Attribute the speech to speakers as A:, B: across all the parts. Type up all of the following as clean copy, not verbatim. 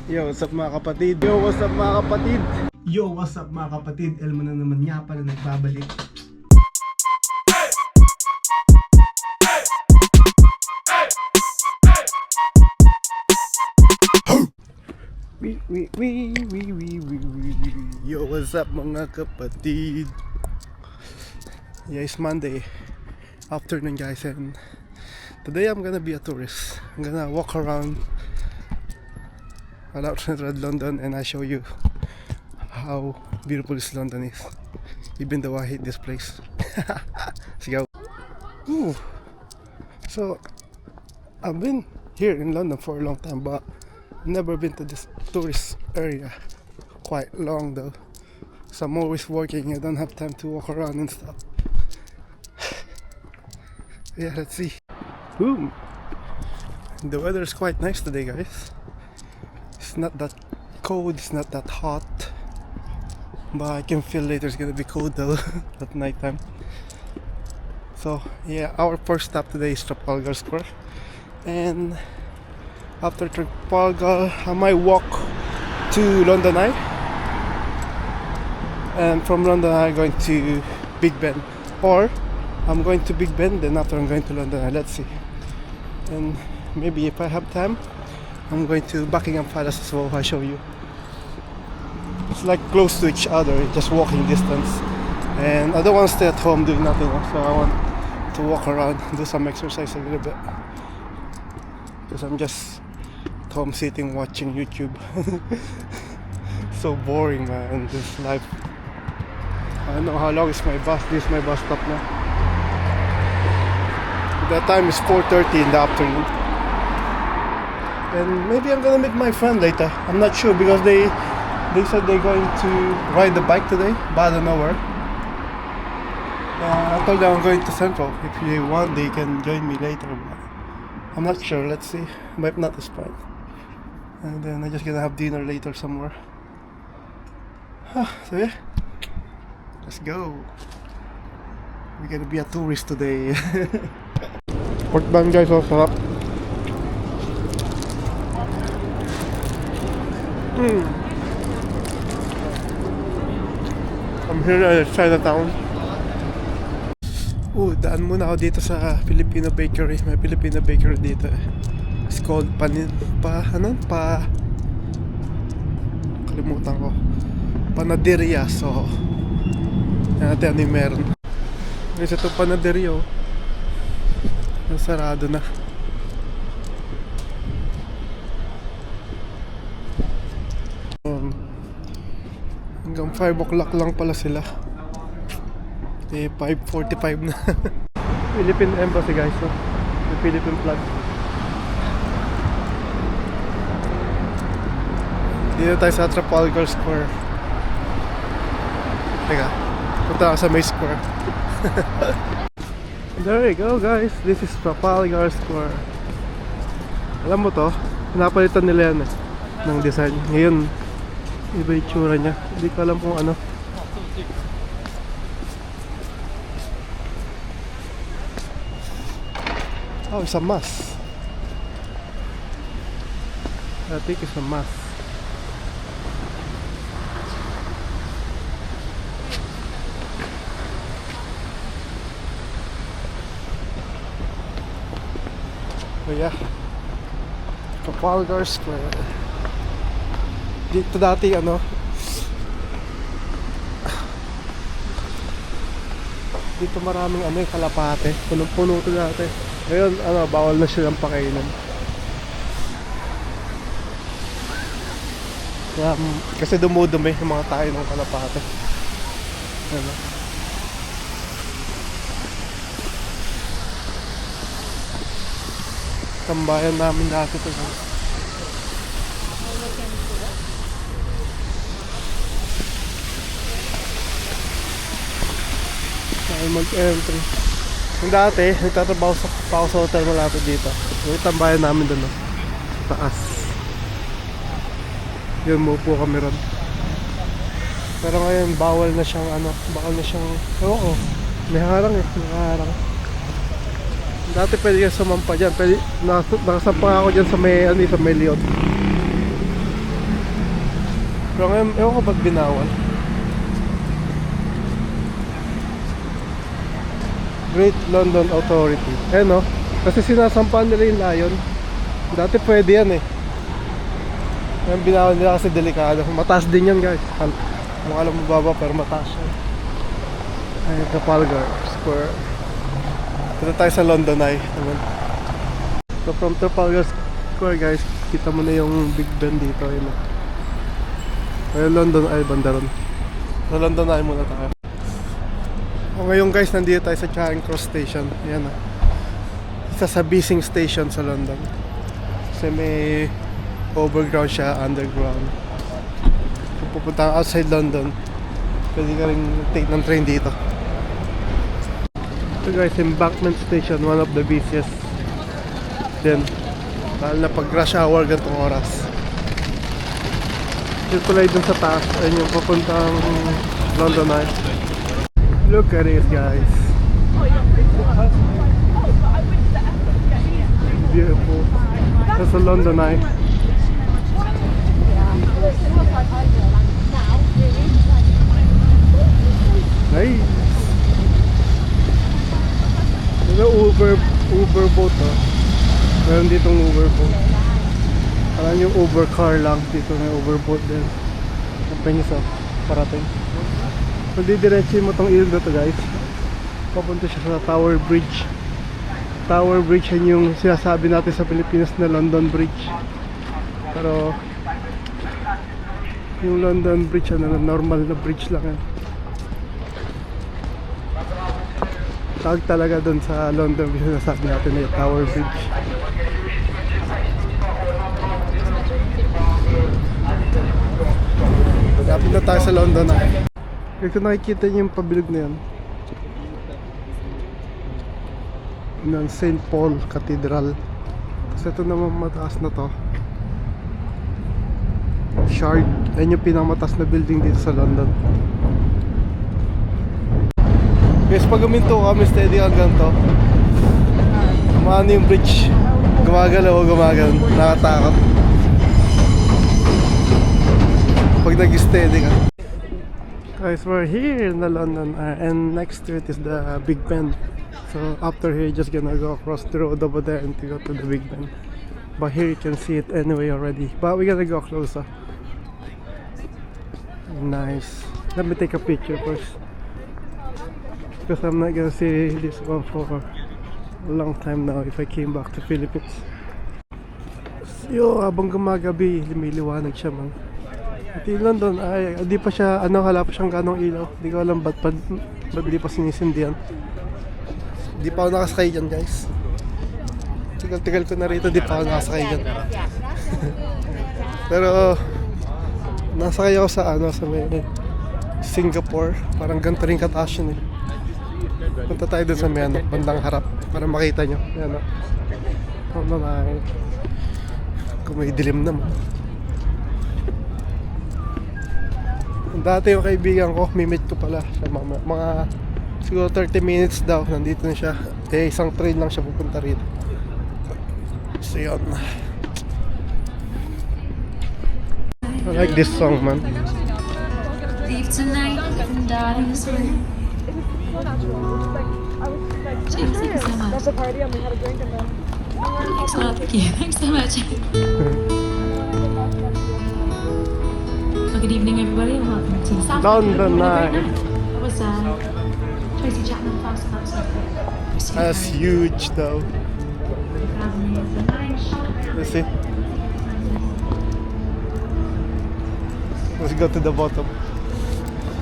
A: Yo, what's up mga kapatid? Yo, what's up mga kapatid? Yo, what's up mga kapatid? Elmo na naman nga pala nagbabalik. Yo, what's up mga kapatid? Yeah, it's Monday afternoon guys, and today I'm gonna be a tourist. I'm gonna walk around Red London and I show you how beautiful this London is, even though I hate this place. Let's go. Ooh. So I've been here in London for a long time, but never been to this tourist area quite long though. So I'm always working, I don't have time to walk around and stuff. Yeah, let's see. Boom. The weather is quite nice today guys. It's not that cold, it's not that hot, but I can feel later it's gonna be cold though at night time. So yeah, our first stop today is Trafalgar Square, and after Trafalgar I might walk to London Eye, and from London Eye going to Big Ben, or I'm going to Big Ben, then after I'm going to London Eye. Let's see. And maybe if I have time, I'm going to Buckingham Palace as well. I'll show you. It's like close to each other, just walking distance. And I don't want to stay at home doing nothing, so I want to walk around, do some exercise a little bit. Because I'm just at home sitting watching YouTube. So boring, man, this life. I don't know how long is my bus. This is my bus stop now. That time is 4:30 in the afternoon. And maybe I'm gonna meet my friend later. I'm not sure because they said they're going to ride the bike today, but I don't know where. I told them I'm going to Central. If they want, they can join me later. But I'm not sure. Let's see. Might not is fine. And then I'm just gonna have dinner later somewhere. So yeah, let's go. We're gonna be a tourist today. Pork bun guys, oh sarap. I'm here at Chinatown. Daan muna ako dito sa Filipino bakery. May Filipino bakery dito. It's called kalimutan ko. Panaderia. So yan natin ano yung meron. Guys, ito panaderia. Sarado na. Hanggang 5 o'clock lang pala sila. 5:45 na. Philippine Embassy guys, so the Philippine flag. Dito tayo sa Trafalgar Square. Teka, punta ka sa May Square. There you go guys, this is Trafalgar Square. Alam mo to, pinapalitan nila yan ng design. Ngayon, iba yung tsura niya. Hindi ko alam kung ano. Oh, it's a mask. I think it's a mask. So yeah, Trafalgar Square. Dito dati dito maraming yung kalapate. Punong-puno ito dati. Ngayon bawal na silang pakainan. Kasi dumudumi yung mga tayo ng kalapate. Tambayan namin dati ito. Tayo mag-entry. Yung dati, nagtatrabaho sa hotel malapit dito. Yung tambayan namin doon, taas. Yun, muupo kami ron. Pero ngayon, bawal na siyang may harang may harang. Dati pwede ka sumampa dyan. Nakasampa ako dyan sa may Leon. Pero ngayon, ewan ko ba't binawal. Great London Authority. Eh no? Kasi sinasampahan nila yung Lion. Dati pwede yan eh. Ngayon binawal nila kasi delikado. Mataas din yan guys. Kung alam mo baba pero mataas yan. Ayun, Trafalgar Square. Dito tayo sa London Eye naman. So from Trafalgar Square guys, kita mo na yung Big Ben dito. Ayun na. Ayun, London Eye banda ron. Sa London Eye muna tayo. O ngayon guys, nandito tayo sa Charing Cross Station. Ayan na. Isa sa busy station sa London. Kasi may overground siya, underground. Kung pupunta outside London, pwede ka rin take ng train dito. So guys, Embankment Station, one of the busiest. Then, lalo na pag rush hour gantong oras. Yung tulay dun sa taas, ayun yung papuntang London Eye. Look at this guys. Beautiful. That's a London Eye. Nice. May Uber boat oh. Meron ditong Uber boat. Parang yung Uber car lang. Dito may Uber boat din. Kampanya sa parating. Kung didiretsin mo tong ilog na to guys, papunta siya sa Tower Bridge. Tower Bridge yan yung sinasabi natin sa Pilipinas na London Bridge. Pero yung London Bridge ano, normal na bridge lang yan. Tawag talaga dun sa London Bridge, sinasabi natin na yung Tower Bridge. Lapit na tayo sa London na. Kasi nakikita niyo yung pabilog na yan ng St. Paul Cathedral. Kasi ito naman mataas na to, Shard. Ayun yung pinamataas na building dito sa London. Guys, pag uminto kami steady hanggang to, maano yung bridge, gumagalaw o gumagalaw, nakatakot pag nag-steady ka. Guys, we're here in the London and next to it is the Big Ben. So after here, just gonna go across the road over there and to go to the Big Ben. But here you can see it anyway already. But we're gonna go closer. Nice. Let me take a picture first, because I'm not gonna see this one for a long time now if I came back to Philippines. Yo, habang gumagabi, lumiliwanag siya man. At yung London ay di pa siya wala pa siyang ganong ilaw. Di ko alam ba't di pa sinisindihan. Di pa ako nakasakay dyan guys. Tigal-tigal ko na rito, di pa ako nakasakay dyan. Pero nasakay ako sa sa may Singapore. Parang ganito rin kataas yun eh. Punta tayo dun sa may bandang harap para makita nyo. Yan kung may dilim naman. Dati yung kaibigan ko, mimit ko pala siya mga siguro 30 minutes daw, nandito na siya. Eh, isang train lang siya pupunta rito. So yun. I like this song man.
B: Leave tonight and darling's way. James, thank you so much.
C: That's a party and we had a drink and then
B: Thanks a lot, thank you. Thanks so much. Well, good evening, everybody, and welcome to South
A: London Eye.
B: That was Tracy Chapman Fast Club.
A: That's huge though. Let's see. Let's go to the bottom.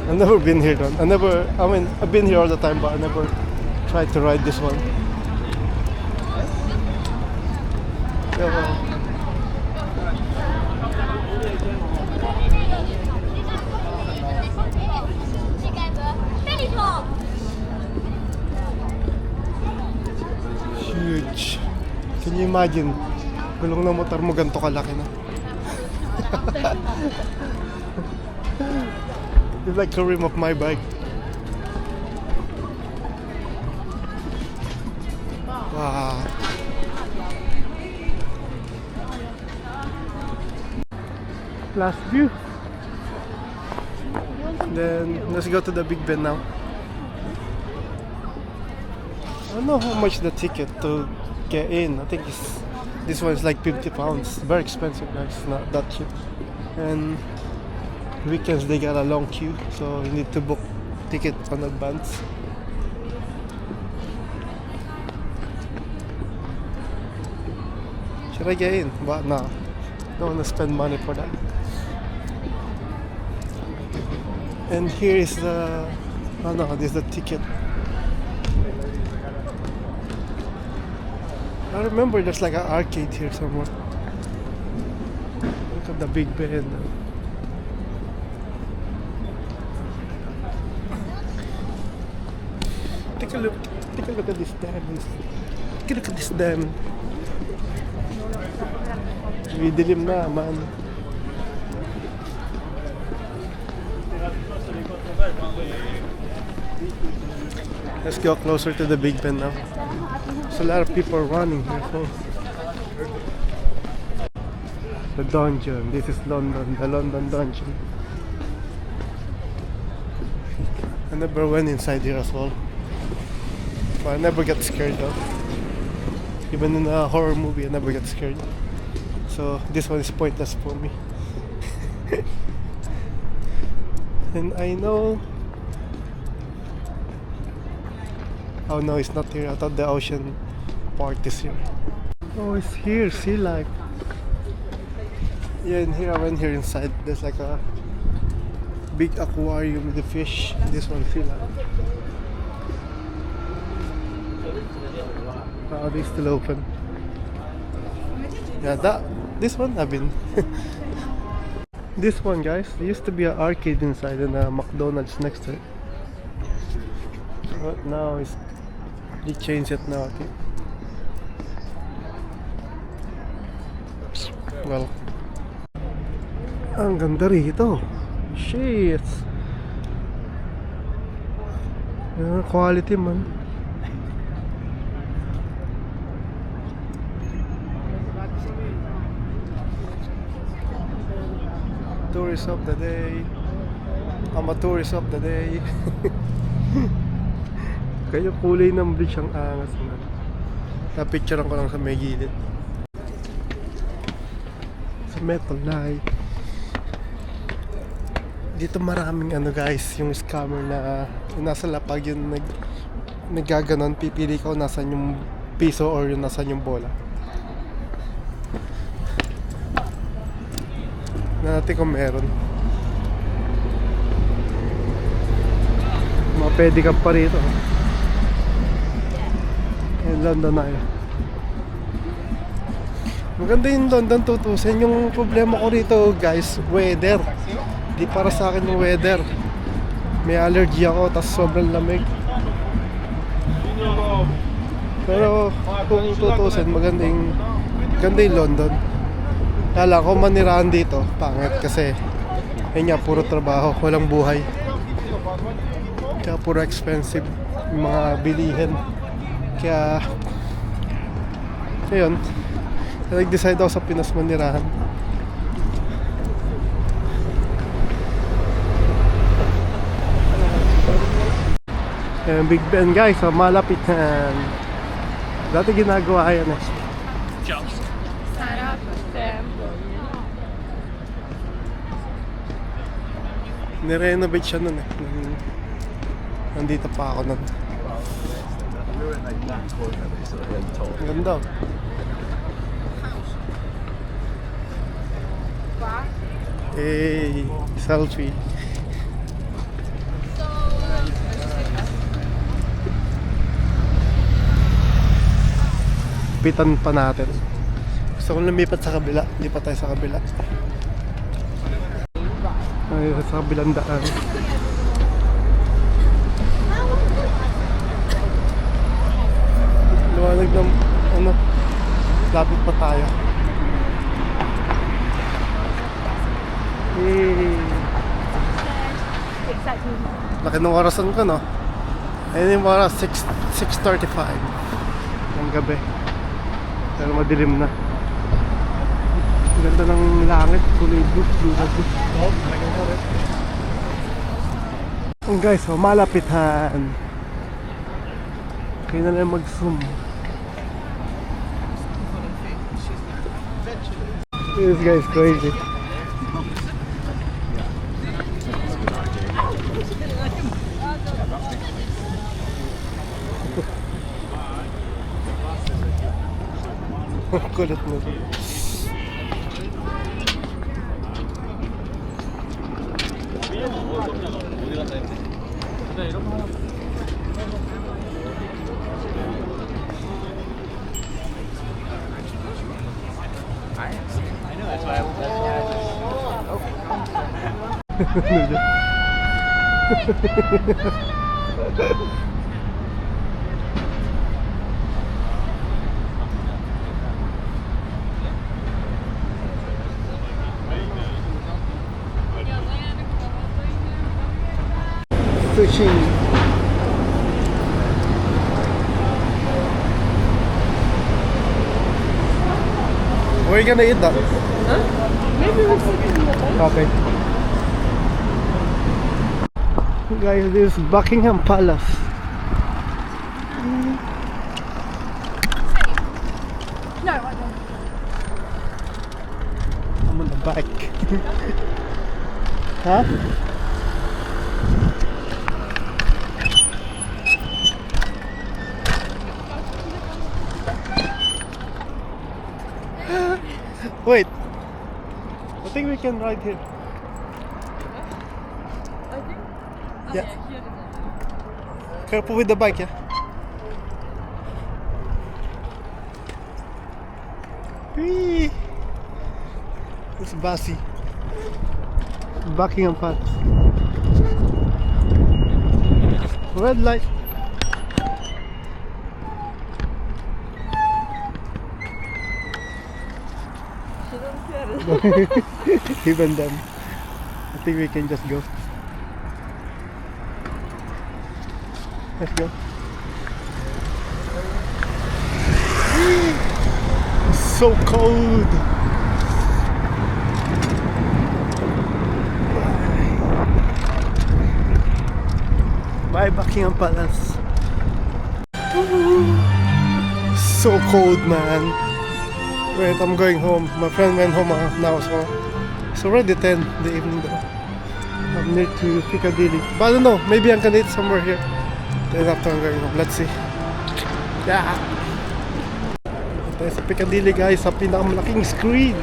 A: I've never been here though. I've been here all the time, but I never tried to ride this one. Huge. Can you imagine? Gulong na motor mo ganito kalaki na. It's like the rim of my bike. Wow. Last view. Then let's go to the Big Ben now. I don't know how much the ticket to get in. I think this one is like 50 pounds. Very expensive, guys. Not that cheap. And weekends they got a long queue, so you need to book ticket on advance. Should I get in? But no, don't wanna spend money for that. And here is the, oh no, this is the ticket. I remember there's like an arcade here somewhere. Look at the Big Ben. Take a look at this diamond. Take a look at this diamond. Dilim na, man. Let's go closer to the Big Ben now. There's a lot of people running here. So. The dungeon. This is London, the London dungeon. I never went inside here as well. But I never get scared though. Even in a horror movie, I never get scared. So this one is pointless for me. And I know. Oh no, it's not here. I thought the ocean part is here. Oh, it's here. Sea life. Yeah, and here I went here inside. There's like a big aquarium with the fish. This one sea life. Oh, they still open. Yeah, this one I've been. This one, guys, there used to be an arcade inside and a McDonald's next to it. But now they changed it now, I think. Well, ang ganda rito. Shit. Quality man. Tourist of the day. I'm a tourist of the day. Kaya kulay ng bridge ang angas na. Napicturean ko lang sa may gilid. Sa metal light. Dito maraming ano guys, yung scammer na nasa lapag yung naggaganon, pipili ko nasan yung piso or yung nasan yung bola. Na natin kung meron. Mga pwede ka pa rito. Yan, London na yun. Maganda yung London 2000. Yung problema ko rito guys, weather. Di para sa akin yung weather. May allergy ako, tas sobrang lamig. Pero kung 2000, maganda yung London. Kala ko manirahan dito, pangit kasi yun nga, puro trabaho, walang buhay. Kaya puro expensive yung mga bilihin. Kaya ayun, nag-decide ako sa Pinas manirahan. Ayan, Big Ben guys, so malapit na. Dati ginagawa yan eh. Nirenovate siya nun eh. Nandito pa ako nun. Ang ganda. Hey, selfie. Pitan pa natin. Gusto kong lumipat sa kabila. Hindi pa tayo sa kabila. Ay, sa kabilang daan. Luwanag ng ano, lapit pa tayo. Laki ng orasan ko, no? Ayun yung oras, 6:35 ng gabi. Pero madilim na. Ganda ng langit, kulay blue na blue. Oh guys, so malapitan. Kaya na lang mag-zoom. This guy is crazy. Kulit mo. Fishing. Where are you gonna eat that?
B: Maybe we'll sit in the boat.
A: Okay. Guys, this is Buckingham Palace.
B: No, I don't.
A: I'm on the bike. Huh? Wait. I think we can ride here.
B: I think.
A: Yeah.
B: Here it is.
A: Careful with the bike, yeah? Whee! It's Basi. Buckingham Palace. Red light.
B: She doesn't care.
A: Even then, I think we can just go. Let's go. It's so cold. Bye, Buckingham Palace. So cold, man. Wait, I'm going home. My friend went home now, so it's already 10 in the evening though. I'm near to Piccadilly. But I don't know, maybe I'm gonna eat somewhere here. Then after I'm going home, let's see. Yeah! Tayo sa Piccadilly guys, sa pinakamalaking screen.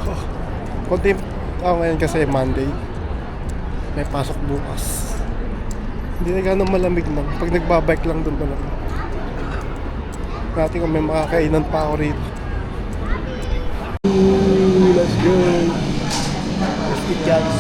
A: Oh, konti, ngayon kasi Monday. May pasok bukas. Hindi na gano'ng malamig lang. Pag nagbabike lang doon malamig. Natin kung may makakainan pa ako rito. Let's go. Let's eat guys.